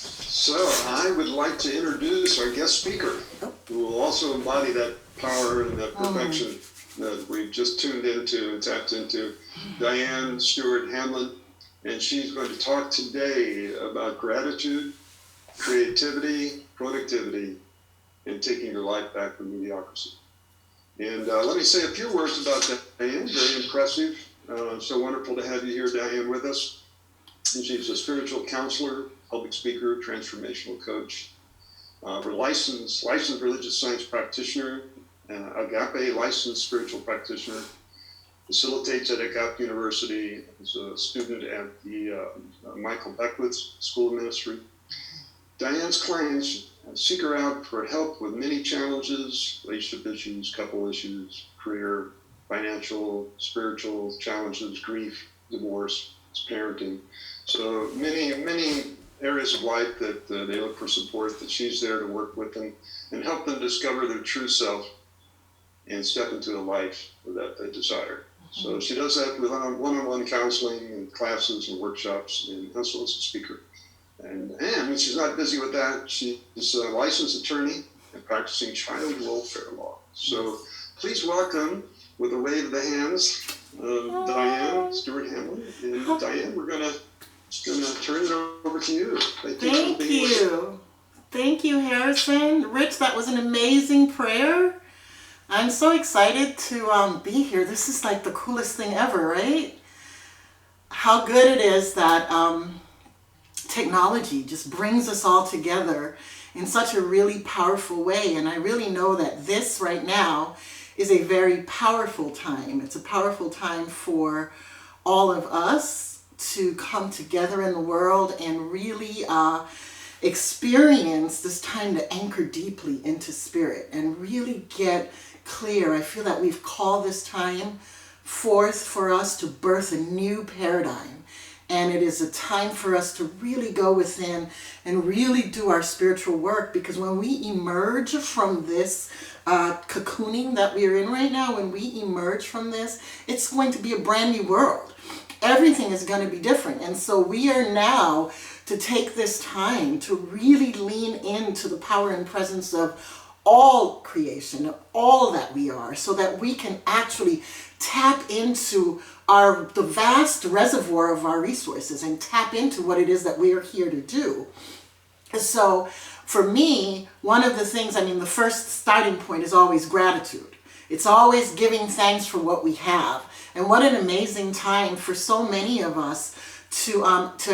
So I would like to introduce our guest speaker, who will also embody that power and that perfection that we've just tuned into and tapped into, Dianne Stewart Hamlin. And she's going to talk today about gratitude, creativity, productivity, and taking your life back from mediocrity. And let me say a few words about Dianne. Very impressive. So wonderful to have you here, Dianne, with us. And she's a spiritual counselor, public speaker, transformational coach. We're licensed religious science practitioner, Agape licensed spiritual practitioner, facilitates at Agape University, is a student at the Michael Beckwith's School of Ministry. Dianne's clients seek her out for help with many challenges, relationship issues, couple issues, career, financial, spiritual challenges, grief, divorce, parenting. So many areas of life that they look for support, that she's there to work with them and help them discover their true self and step into a life that they desire. So she does that with one-on-one counseling and classes and workshops, and also as a speaker. And when she's not busy with that, she's a licensed attorney and practicing child welfare law. So please welcome, with a wave of the hands, Dianne Stewart Hamlin. And Dianne, we're gonna turn it over to you. Thank you. Thank you, Harrison. Rich, that was an amazing prayer. I'm so excited to be here. This is like the coolest thing ever, right? How good it is that technology just brings us all together in such a really powerful way. And I really know that this right now is a very powerful time. It's a powerful time for all of us to come together in the world and really experience this time to anchor deeply into spirit and really get clear. I feel that we've called this time forth for us to birth a new paradigm. And it is a time for us to really go within and really do our spiritual work, because when we emerge from this cocooning that we are in right now, when we emerge from this, it's going to be a brand new world. Everything is going to be different. And so we are now to take this time to really lean into the power and presence of all creation, of all that we are, so that we can actually tap into the vast reservoir of our resources and tap into what it is that we are here to do. So for me, one of the things, the first starting point is always gratitude. It's always giving thanks for what we have. And what an amazing time for so many of us to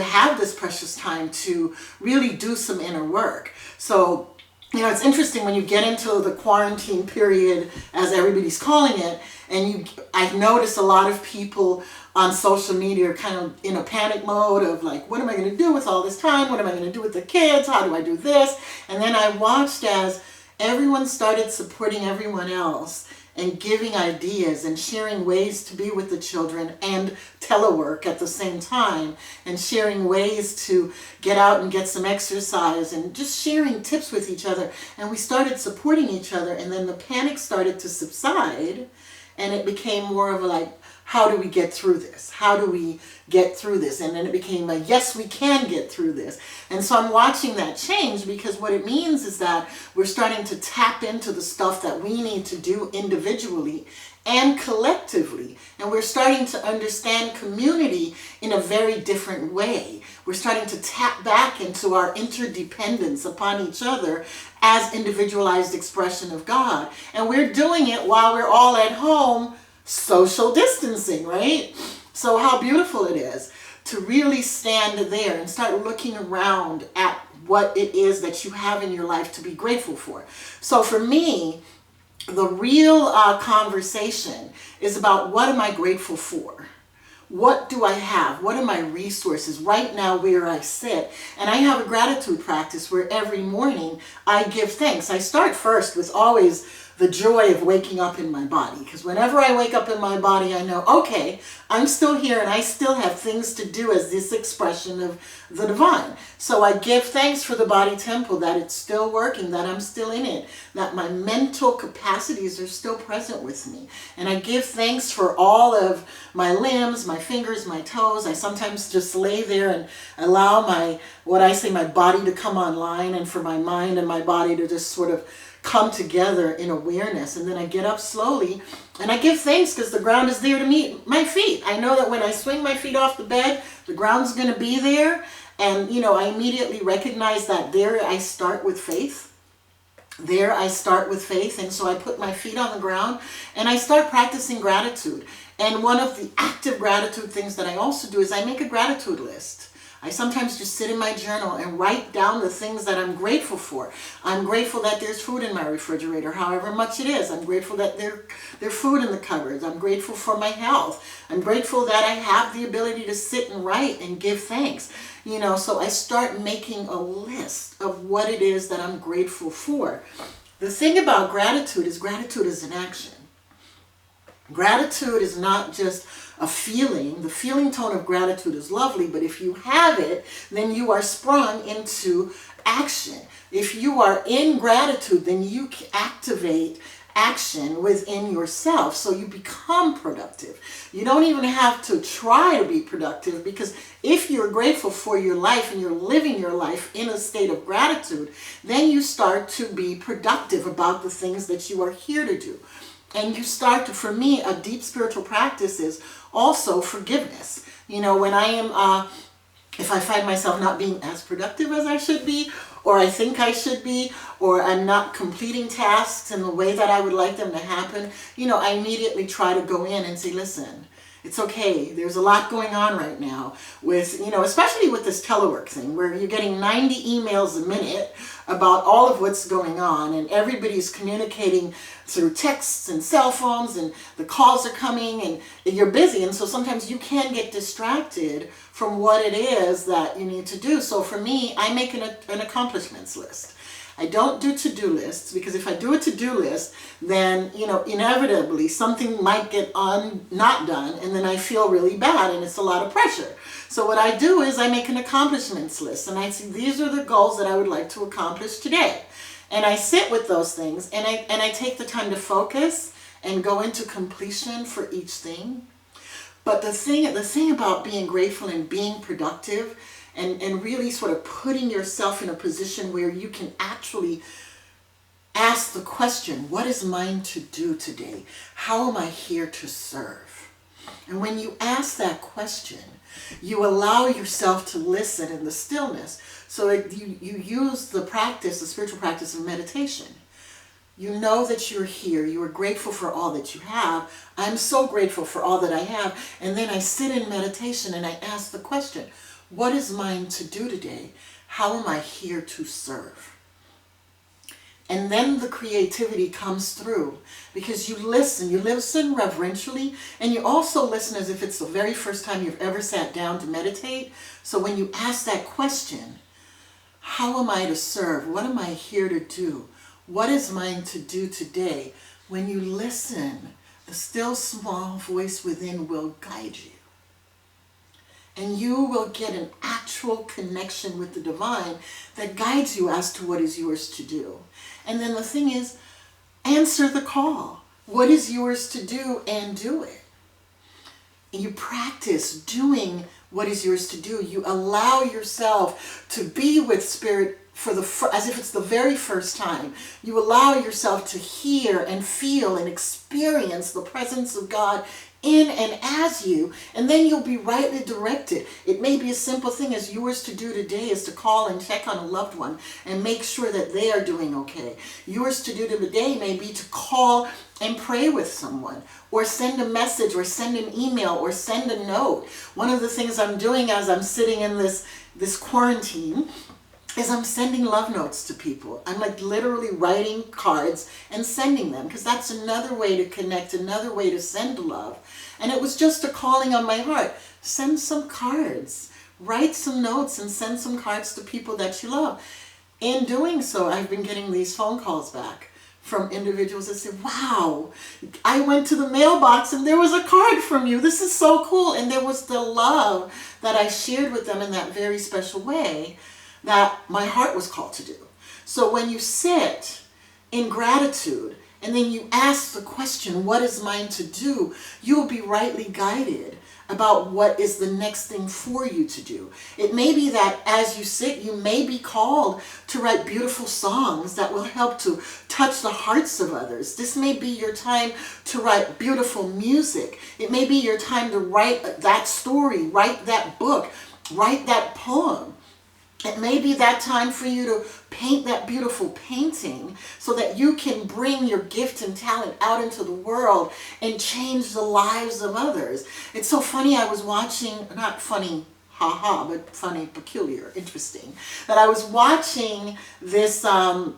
have this precious time to really do some inner work. So, it's interesting when you get into the quarantine period, as everybody's calling it, and I've noticed a lot of people on social media are kind of in a panic mode of like, what am I going to do with all this time? What am I going to do with the kids? How do I do this? And then I watched as everyone started supporting everyone else and giving ideas and sharing ways to be with the children and telework at the same time, and sharing ways to get out and get some exercise and just sharing tips with each other. And we started supporting each other, and then the panic started to subside, and it became more of a like, how do we get through this? How do we get through this? And then it became a, yes, we can get through this. And so I'm watching that change, because what it means is that we're starting to tap into the stuff that we need to do individually and collectively. And we're starting to understand community in a very different way. We're starting to tap back into our interdependence upon each other as individualized expression of God. And we're doing it while we're all at home, social distancing, right? So how beautiful it is to really stand there and start looking around at what it is that you have in your life to be grateful for. So for me, the real conversation is about, what am I grateful for? What do I have? What are my resources right now where I sit? And I have a gratitude practice where every morning I give thanks. I start first with always the joy of waking up in my body. Because whenever I wake up in my body, I know, okay, I'm still here and I still have things to do as this expression of the divine. So I give thanks for the body temple, that it's still working, that I'm still in it, that my mental capacities are still present with me. And I give thanks for all of my limbs, my fingers, my toes. I sometimes just lay there and allow my body to come online, and for my mind and my body to just sort of come together in awareness. And then I get up slowly and I give thanks because the ground is there to meet my feet. I know that when I swing my feet off the bed, the ground's going to be there. And, I immediately recognize that there I start with faith. There I start with faith. And so I put my feet on the ground and I start practicing gratitude. And one of the active gratitude things that I also do is I make a gratitude list. I sometimes just sit in my journal and write down the things that I'm grateful for. I'm grateful that there's food in my refrigerator, however much it is. I'm grateful that there's food in the cupboards. I'm grateful for my health. I'm grateful that I have the ability to sit and write and give thanks. So I start making a list of what it is that I'm grateful for. The thing about gratitude is an action. Gratitude is not just a feeling. The feeling tone of gratitude is lovely, but if you have it, then you are sprung into action. If you are in gratitude, then you activate action within yourself, so you become productive. You don't even have to try to be productive, because if you're grateful for your life and you're living your life in a state of gratitude, then you start to be productive about the things that you are here to do. And you start to, for me, a deep spiritual practice is also forgiveness. When I am, if I find myself not being as productive as I should be, or I think I should be, or I'm not completing tasks in the way that I would like them to happen, I immediately try to go in and say, listen, it's okay. There's a lot going on right now with, especially with this telework thing where you're getting 90 emails a minute about all of what's going on, and everybody's communicating through texts and cell phones, and the calls are coming, and you're busy. And so sometimes you can get distracted from what it is that you need to do. So for me, I make an accomplishments list. I don't do to-do lists, because if I do a to-do list, then, inevitably something might get not done, and then I feel really bad and it's a lot of pressure. So what I do is I make an accomplishments list, and I say, these are the goals that I would like to accomplish today. And I sit with those things, and I take the time to focus and go into completion for each thing. But the thing about being grateful and being productive and really sort of putting yourself in a position where you can actually ask the question, what is mine to do today? How am I here to serve? And when you ask that question, you allow yourself to listen in the stillness. So you use the spiritual practice of meditation. You know that you're here. You are grateful for all that you have. I'm so grateful for all that I have. And then I sit in meditation and I ask the question, what is mine to do today? How am I here to serve? And then the creativity comes through, because you listen reverentially, and you also listen as if it's the very first time you've ever sat down to meditate. So when you ask that question, how am I to serve? What am I here to do? What is mine to do today? When you listen, the still small voice within will guide you. And you will get an actual connection with the divine that guides you as to what is yours to do. And then the thing is, answer the call. What is yours to do, and do it. And you practice doing what is yours to do. You allow yourself to be with Spirit as if it's the very first time. You allow yourself to hear and feel and experience the presence of God in and as you, and then you'll be rightly directed. It may be a simple thing as yours to do today is to call and check on a loved one and make sure that they are doing okay. Yours to do today may be to call and pray with someone, or send a message, or send an email, or send a note. One of the things I'm doing as I'm sitting in this quarantine is I'm sending love notes to people. I'm like literally writing cards and sending them, because that's another way to connect, another way to send love. And it was just a calling on my heart. Send some cards, write some notes, and send some cards to people that you love. In doing so, I've been getting these phone calls back from individuals that said, wow, I went to the mailbox and there was a card from you. This is so cool. And there was the love that I shared with them in that very special way that my heart was called to do. So when you sit in gratitude and then you ask the question, what is mine to do? You will be rightly guided about what is the next thing for you to do. It may be that as you sit, you may be called to write beautiful songs that will help to touch the hearts of others. This may be your time to write beautiful music. It may be your time to write that story, write that book, write that poem. It may be that time for you to paint that beautiful painting so that you can bring your gift and talent out into the world and change the lives of others. It's so funny, I was watching, not funny, haha, but funny, peculiar, interesting, that I was watching this, my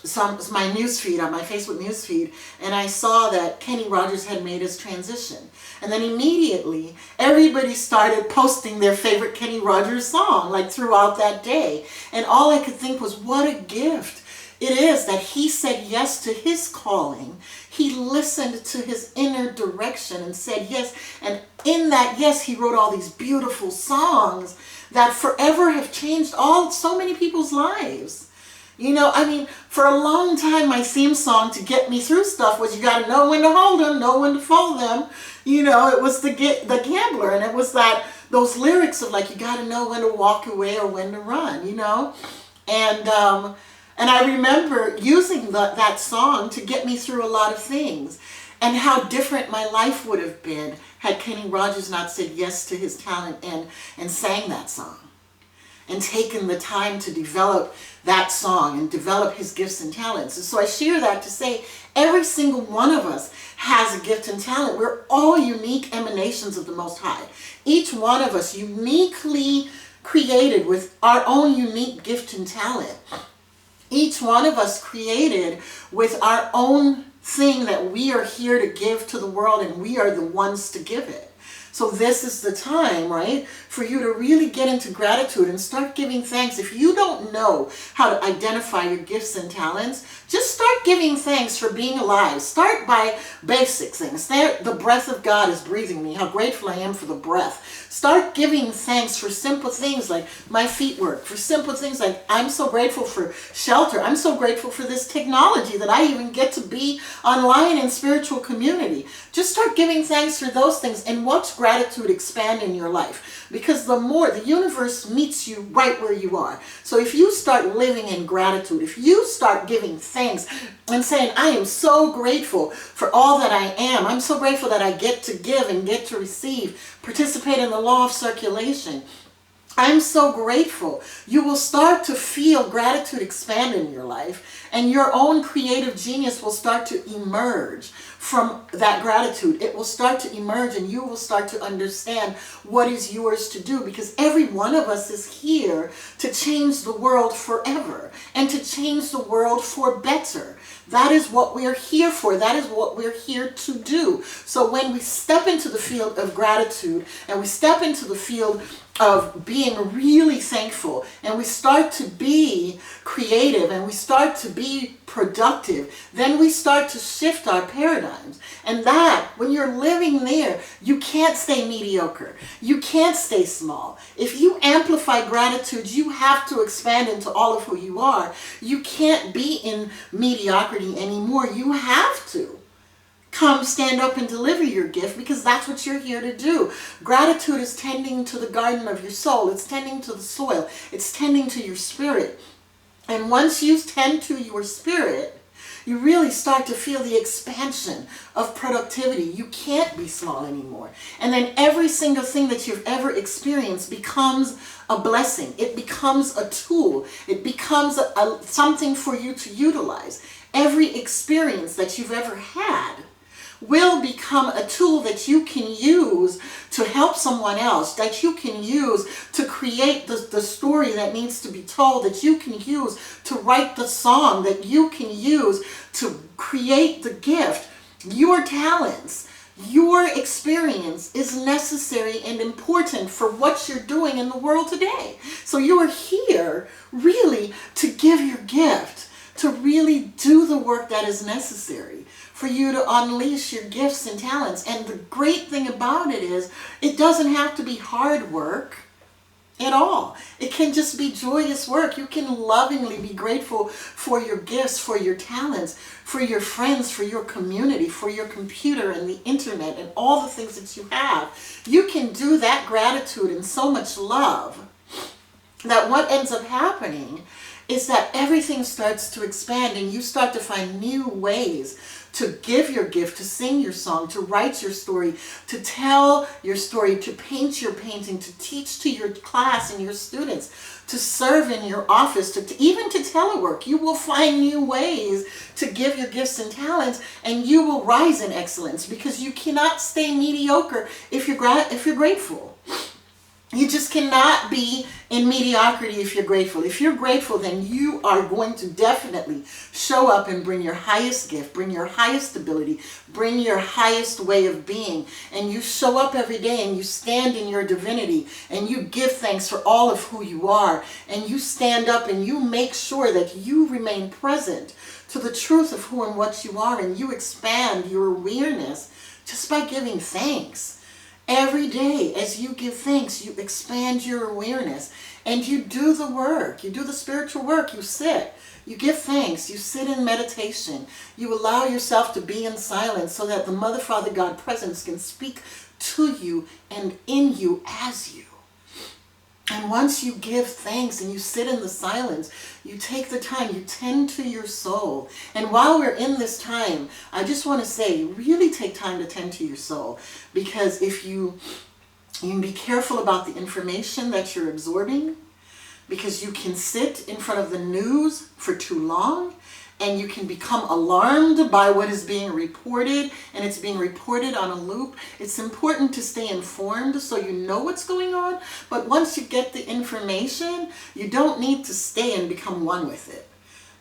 newsfeed, on my Facebook newsfeed, and I saw that Kenny Rogers had made his transition. And then immediately, everybody started posting their favorite Kenny Rogers song, like throughout that day. And all I could think was, what a gift it is that he said yes to his calling. He listened to his inner direction and said yes. And in that yes, he wrote all these beautiful songs that forever have changed so many people's lives. You know, I mean, for a long time, my theme song to get me through stuff was, you got to know when to hold them, know when to fold them. You know, it was the gambler, and it was those lyrics of like, you got to know when to walk away or when to run, you know. And I remember using that song to get me through a lot of things, and how different my life would have been had Kenny Rogers not said yes to his talent and sang that song, and taken the time to develop that song and develop his gifts and talents. And so I share that to say every single one of us has a gift and talent. We're all unique emanations of the Most High. Each one of us uniquely created with our own unique gift and talent. Each one of us created with our own thing that we are here to give to the world, and we are the ones to give it. So this is the time, right, for you to really get into gratitude and start giving thanks. If you don't know how to identify your gifts and talents, just start giving thanks for being alive. Start by basic things. The breath of God is breathing me. How grateful I am for the breath. Start giving thanks for simple things like my feet work, for simple things like I'm so grateful for shelter. I'm so grateful for this technology that I even get to be online in spiritual community. Just start giving thanks for those things and watch gratitude expand in your life. Because the universe meets you right where you are. So if you start living in gratitude, if you start giving thanks and saying, I am so grateful for all that I am. I'm so grateful that I get to give and get to receive, participate in the law of circulation. I'm so grateful. You will start to feel gratitude expand in your life, and your own creative genius will start to emerge from that gratitude. It will start to emerge, and you will start to understand what is yours to do, because every one of us is here to change the world forever and to change the world for better. That is what we're here for. That is what we're here to do. So when we step into the field of gratitude and we step into the field of being really thankful, and we start to be creative and we start to be productive, then we start to shift our paradigms. And that, when you're living there, you can't stay mediocre. You can't stay small. If you amplify gratitude, you have to expand into all of who you are. You can't be in mediocrity anymore. You have to come stand up and deliver your gift, because that's what you're here to do. Gratitude is tending to the garden of your soul. It's tending to the soil. It's tending to your spirit. And once you tend to your spirit, you really start to feel the expansion of productivity. You can't be small anymore. And then every single thing that you've ever experienced becomes a blessing. It becomes a tool. It becomes something for you to utilize. Every experience that you've ever had will become a tool that you can use to help someone else, that you can use to create the story that needs to be told, that you can use to write the song, that you can use to create the gift. Your talents, your experience is necessary and important for what you're doing in the world today. So you are here really to give your gift, to really do the work that that is necessary for you to unleash your gifts and talents. And the great thing about it is it doesn't have to be hard work at all. It can just be joyous work. You can lovingly be grateful for your gifts, for your talents, for your friends, for your community, for your computer and the internet and all the things that you have. You can do that gratitude and so much love that what ends up happening is that everything starts to expand and you start to find new ways to give your gift, to sing your song, to write your story, to tell your story, to paint your painting, to teach to your class and your students, to serve in your office, even to telework. You will find new ways to give your gifts and talents, and you will rise in excellence, because you cannot stay mediocre if you're grateful. You just cannot be in mediocrity if you're grateful. If you're grateful, then you are going to definitely show up and bring your highest gift, bring your highest ability, bring your highest way of being. And you show up every day and you stand in your divinity and you give thanks for all of who you are. And you stand up and you make sure that you remain present to the truth of who and what you are. And you expand your awareness just by giving thanks. Every day, as you give thanks, you expand your awareness and you do the work. You do the spiritual work. You sit. You give thanks. You sit in meditation. You allow yourself to be in silence so that the Mother, Father, God presence can speak to you and in you as you. And once you give thanks and you sit in the silence, you take the time, you tend to your soul. And while we're in this time, I just want to say, really take time to tend to your soul. Because if you can be careful about the information that you're absorbing, because you can sit in front of the news for too long, and you can become alarmed by what is being reported, and it's being reported on a loop. It's important to stay informed so you know what's going on, but once you get the information, you don't need to stay and become one with it.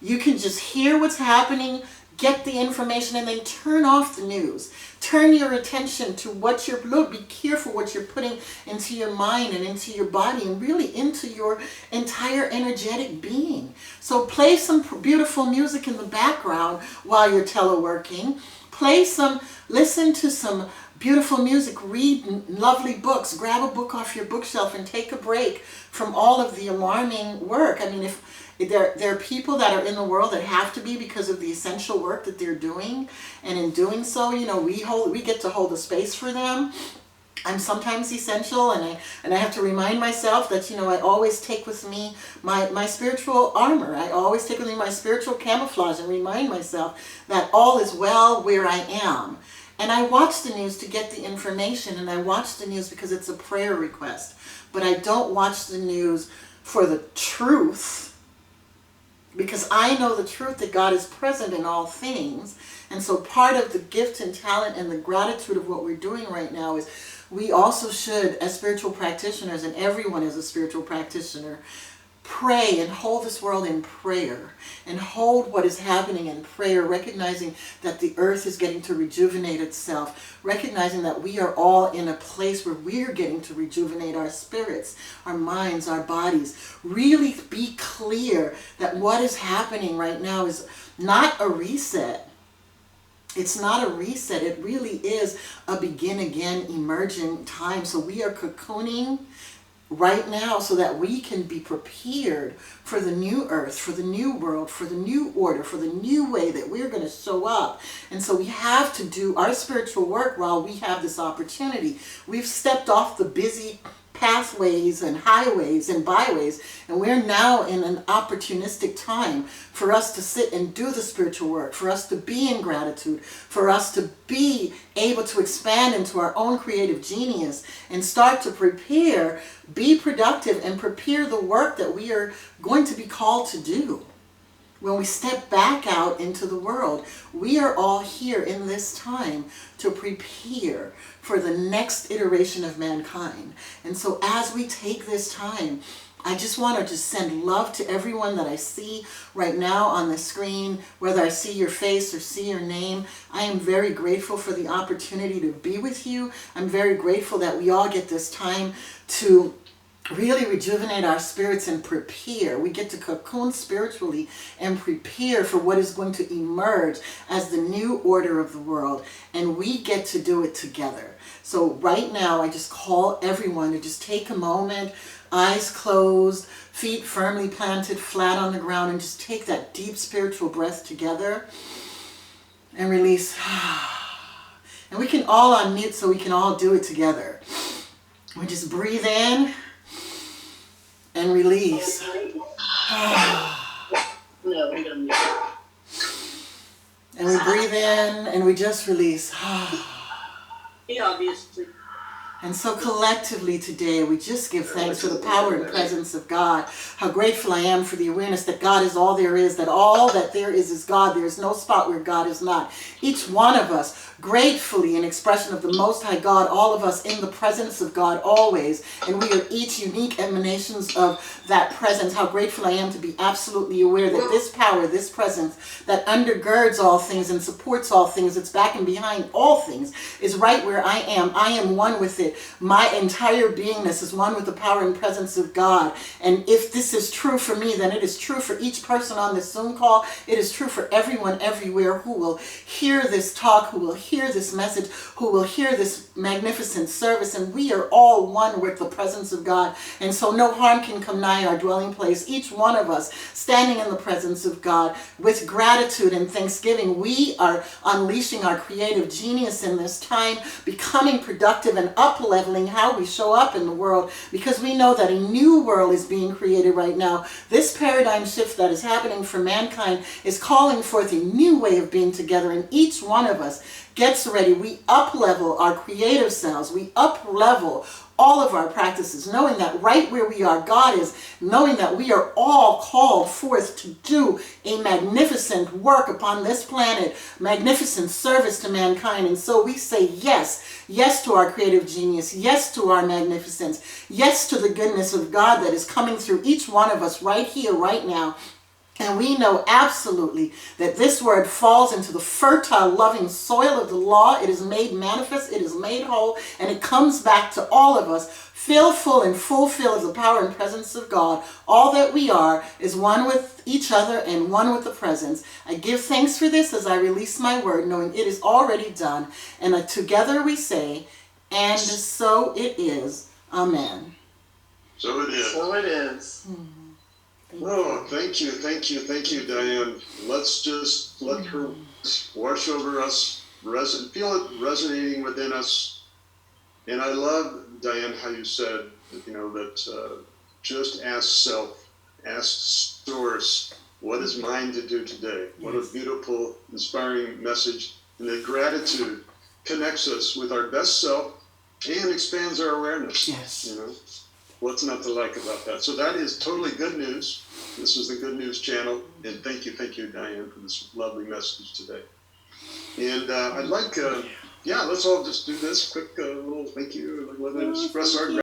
You can just hear what's happening, get the information, and then turn off the news. Turn your attention to what you're, be careful what you're putting into your mind and into your body and really into your entire energetic being. So play some beautiful music in the background while you're teleworking. Listen to some beautiful music, read lovely books, grab a book off your bookshelf and take a break from all of the alarming work. I mean, if there are people that are in the world that have to be because of the essential work that they're doing, and in doing so, we get to hold a space for them. I'm sometimes essential, and I have to remind myself that I always take with me my spiritual armor. I always take with me my spiritual camouflage and remind myself that all is well where I am. And I watch the news to get the information, and I watch the news because it's a prayer request. But I don't watch the news for the truth, because I know the truth that God is present in all things. And so part of the gift and talent and the gratitude of what we're doing right now is we also should, as spiritual practitioners, and everyone is a spiritual practitioner, pray and hold this world in prayer and hold what is happening in prayer, recognizing that the earth is getting to rejuvenate itself, recognizing that we are all in a place where we're getting to rejuvenate our spirits, our minds, our bodies. Really be clear that what is happening right now is not a reset. It's not a reset. It really is a begin again emergent time. So we are cocooning right now so that we can be prepared for the new earth, for the new world, for the new order, for the new way that we're going to show up. And so we have to do our spiritual work while we have this opportunity. We've stepped off the busy pathways and highways and byways, and we're now in an opportunistic time for us to sit and do the spiritual work, for us to be in gratitude, for us to be able to expand into our own creative genius and start to prepare, be productive, and prepare the work that we are going to be called to do. When we step back out into the world, we are all here in this time to prepare for the next iteration of mankind. And so as we take this time, I just want to just send love to everyone that I see right now on the screen, whether I see your face or see your name. I am very grateful for the opportunity to be with you. I'm very grateful that we all get this time to really rejuvenate our spirits and prepare. We get to cocoon spiritually and prepare for what is going to emerge as the new order of the world. And we get to do it together. So right now, I just call everyone to just take a moment, eyes closed, feet firmly planted flat on the ground, and just take that deep spiritual breath together and release. And we can all unmute so we can all do it together. We just breathe in and release. And we breathe in and we just release. Obviously. And so collectively today, we just give thanks for the power and presence of God. How grateful I am for the awareness that God is all there is, that all that there is God. There is no spot where God is not. Each one of us, gratefully an expression of the Most High God, all of us in the presence of God always. And we are each unique emanations of that presence. How grateful I am to be absolutely aware that this power, this presence that undergirds all things and supports all things, that's back and behind all things, is right where I am. I am one with it. My entire beingness is one with the power and presence of God. And if this is true for me, then it is true for each person on this Zoom call. It is true for everyone everywhere who will hear this talk, who will hear this message, who will hear this magnificent service. And we are all one with the presence of God. And so no harm can come nigh our dwelling place. Each one of us standing in the presence of God with gratitude and thanksgiving. We are unleashing our creative genius in this time, becoming productive and up-leveling how we show up in the world, because we know that a new world is being created right now. This paradigm shift that is happening for mankind is calling forth a new way of being together, and each one of us gets ready. We up-level our creative selves. We up-level all of our practices, knowing that right where we are, God is, knowing that we are all called forth to do a magnificent work upon this planet, magnificent service to mankind. And so we say yes, yes to our creative genius, yes to our magnificence, yes to the goodness of God that is coming through each one of us right here, right now. And we know absolutely that this word falls into the fertile, loving soil of the law. It is made manifest, it is made whole, and it comes back to all of us, filled full and fulfill of the power and presence of God. All that we are is one with each other and one with the presence. I give thanks for this as I release my word, knowing it is already done. And together we say, and so it is. Amen. So it is. So it is. Oh, thank you, Dianne. Let's just let her wash over us, feel it resonating within us. And I love, Dianne, how you said, that just ask self, ask source, what is mine to do today? What a beautiful, inspiring message. And that gratitude connects us with our best self and expands our awareness. Yes. What's not to like about that? So that is totally good news. This is the Good News Channel. And thank you, Dianne, for this lovely message today. And I'd like, let's all just do this quick little thank you. Let us express our gratitude.